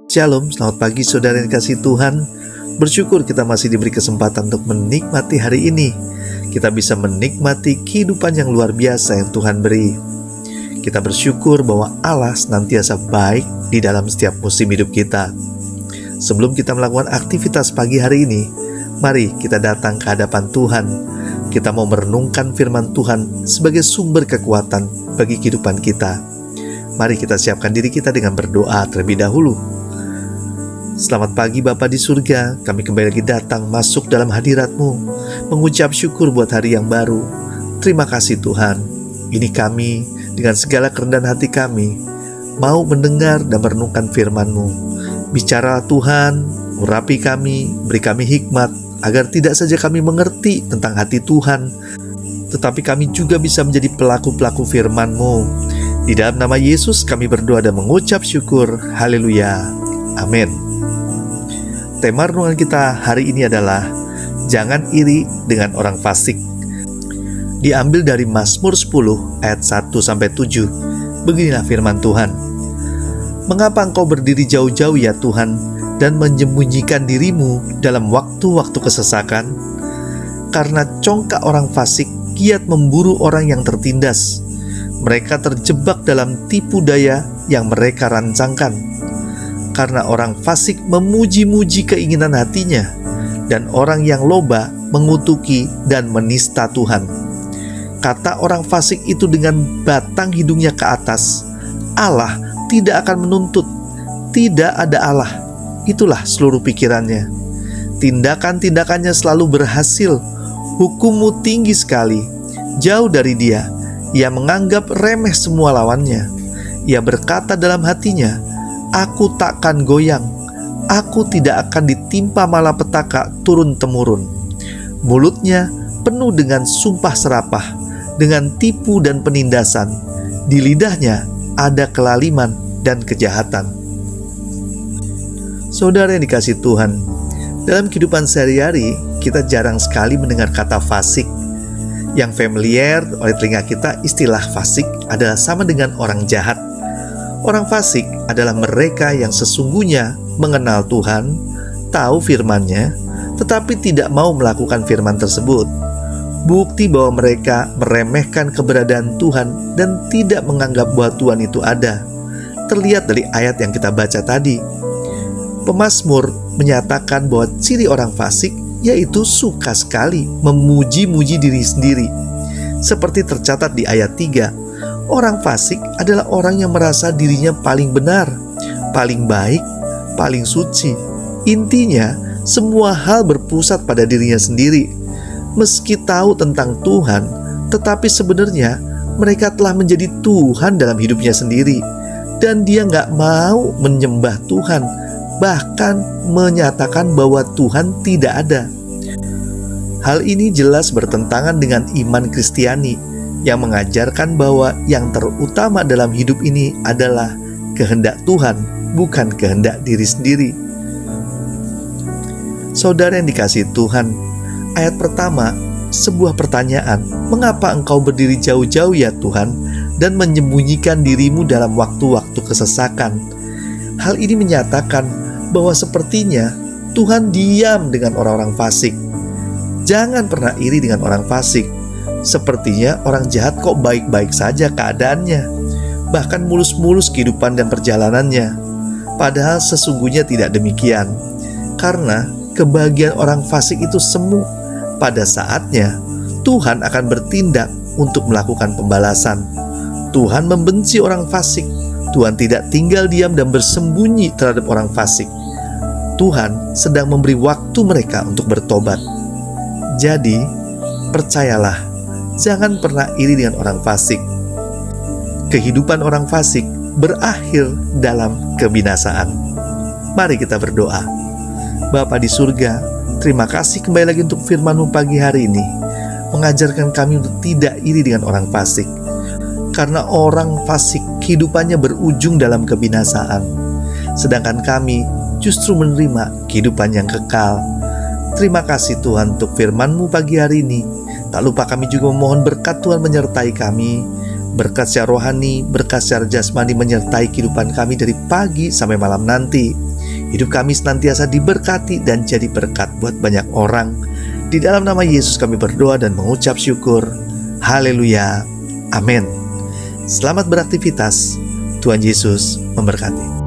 Shalom, selamat pagi saudara yang dikasihi Tuhan. Bersyukur kita masih diberi kesempatan untuk menikmati hari ini. Kita bisa menikmati kehidupan yang luar biasa yang Tuhan beri. Kita bersyukur bahwa Allah senantiasa baik di dalam setiap musim hidup kita. Sebelum kita melakukan aktivitas pagi hari ini, mari kita datang ke hadapan Tuhan. Kita mau merenungkan firman Tuhan sebagai sumber kekuatan bagi kehidupan kita. Mari kita siapkan diri kita dengan berdoa terlebih dahulu. Selamat pagi Bapa di surga, kami kembali lagi datang masuk dalam hadirat-Mu, mengucap syukur buat hari yang baru. Terima kasih Tuhan, ini kami dengan segala kerendahan hati kami, mau mendengar dan merenungkan firman-Mu. Bicara Tuhan, urapi kami, beri kami hikmat, agar tidak saja kami mengerti tentang hati Tuhan, tetapi kami juga bisa menjadi pelaku-pelaku firman-Mu. Di dalam nama Yesus kami berdoa dan mengucap syukur, haleluya, amin. Tema renungan kita hari ini adalah jangan iri dengan orang fasik. Diambil dari Mazmur 10 ayat 1-7. Beginilah firman Tuhan. Mengapa engkau berdiri jauh-jauh ya Tuhan, dan menyembunyikan dirimu dalam waktu-waktu kesesakan? Karena congkak orang fasik giat memburu orang yang tertindas. Mereka terjebak dalam tipu daya yang mereka rancangkan. Karena orang fasik memuji-muji keinginan hatinya, dan orang yang loba mengutuki dan menista Tuhan. Kata orang fasik itu dengan batang hidungnya ke atas, Allah tidak akan menuntut, tidak ada Allah. Itulah seluruh pikirannya. Tindakan-tindakannya selalu berhasil, hukummu tinggi sekali. Jauh dari dia, ia menganggap remeh semua lawannya. Ia berkata dalam hatinya, aku takkan goyang, aku tidak akan ditimpa malapetaka turun-temurun. Mulutnya penuh dengan sumpah serapah, dengan tipu dan penindasan. Di lidahnya ada kelaliman dan kejahatan. Saudara yang dikasihi Tuhan, dalam kehidupan sehari-hari kita jarang sekali mendengar kata fasik. Yang familiar oleh telinga kita, istilah fasik adalah sama dengan orang jahat. Orang fasik adalah mereka yang sesungguhnya mengenal Tuhan, tahu firman-Nya, tetapi tidak mau melakukan firman tersebut. Bukti bahwa mereka meremehkan keberadaan Tuhan dan tidak menganggap bahwa Tuhan itu ada, terlihat dari ayat yang kita baca tadi. Pemazmur menyatakan bahwa ciri orang fasik yaitu suka sekali memuji-muji diri sendiri. Seperti tercatat di ayat 3, orang fasik adalah orang yang merasa dirinya paling benar, paling baik, paling suci. Intinya, semua hal berpusat pada dirinya sendiri. Meski tahu tentang Tuhan, tetapi sebenarnya mereka telah menjadi Tuhan dalam hidupnya sendiri. Dan dia nggak mau menyembah Tuhan, bahkan menyatakan bahwa Tuhan tidak ada. Hal ini jelas bertentangan dengan iman Kristiani, yang mengajarkan bahwa yang terutama dalam hidup ini adalah kehendak Tuhan, bukan kehendak diri sendiri. Saudara yang dikasihi Tuhan, ayat pertama, sebuah pertanyaan, mengapa engkau berdiri jauh-jauh ya Tuhan, dan menyembunyikan dirimu dalam waktu-waktu kesesakan? Hal ini menyatakan bahwa sepertinya Tuhan diam dengan orang-orang fasik. Jangan pernah iri dengan orang fasik. Sepertinya orang jahat kok baik-baik saja keadaannya, bahkan mulus-mulus kehidupan dan perjalanannya. Padahal sesungguhnya tidak demikian. Karena kebahagiaan orang fasik itu semu. Pada saatnya Tuhan akan bertindak untuk melakukan pembalasan. Tuhan membenci orang fasik. Tuhan tidak tinggal diam dan bersembunyi terhadap orang fasik. Tuhan sedang memberi waktu mereka untuk bertobat. Jadi, percayalah, jangan pernah iri dengan orang fasik. Kehidupan orang fasik berakhir dalam kebinasaan. Mari kita berdoa. Bapa di surga, terima kasih kembali lagi untuk firman-Mu pagi hari ini, mengajarkan kami untuk tidak iri dengan orang fasik. Karena orang fasik kehidupannya berujung dalam kebinasaan, sedangkan kami justru menerima kehidupan yang kekal. Terima kasih Tuhan untuk firman-Mu pagi hari ini. Tak lupa kami juga memohon berkat Tuhan menyertai kami, berkat secara rohani, berkat secara jasmani menyertai kehidupan kami dari pagi sampai malam nanti. Hidup kami senantiasa diberkati dan jadi berkat buat banyak orang. Di dalam nama Yesus kami berdoa dan mengucap syukur. Haleluya. Amin. Selamat beraktivitas. Tuhan Yesus memberkati.